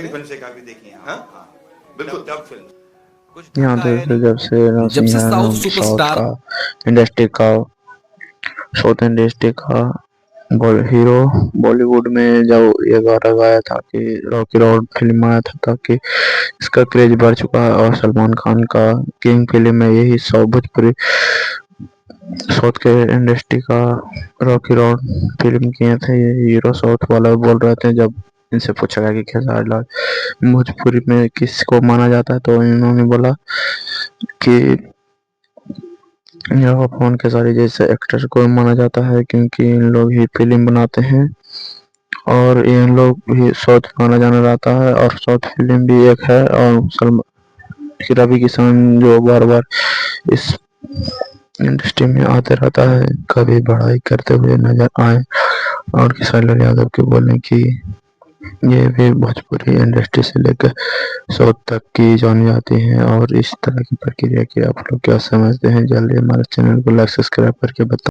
सभी फिल्म से काफी देखी हैं। हाँ हाँ बिल्कुल टॉप फिल्म। कुछ यहाँ ढंगा तो है नहीं। जब से जब से नरसिम्हा साउथ साउथ सुपरस्टार का इंडस्ट्री का साउथ इंडस्ट्री का हीरो बॉलीवुड में जब ये गाना गाया था कि रॉकी रोड फिल्म आया था ताकि इसका क्रेज बढ़ चुका है। और सलमान खान का किंग फिल्म में यही सौ भोजपुरी साउथ के इंडस्ट्री का रॉकी रोड फिल्म किए थे। ये हीरो साउथ वाला बोल रहे थे जब इनसे पूछा गया कि खेसारी लाल भोजपुरी में किसको माना जाता है तो इन्होंने बोला कि यहाँ पवन खेसारी जैसे एक्टर को माना जाता है क्योंकि इन लोग ही फिल्म बनाते हैं और इन लोग भी साउथ माना जाना जाता है। और साउथ फिल्म भी एक है और सलमान रवि किशन जो बार बार इस इंडस्ट्री में आते रहता है कभी बड़ाई करते हुए नजर आए। और खेसारी लाल यादव के बोले कि ये भी भोजपुरी इंडस्ट्री से लेकर साउथ तक की जानी जाती हैं। और इस तरह की प्रक्रिया की आप लोग क्या समझते हैं? जल्दी हमारे चैनल को लाइक सब्सक्राइब करके बताएं।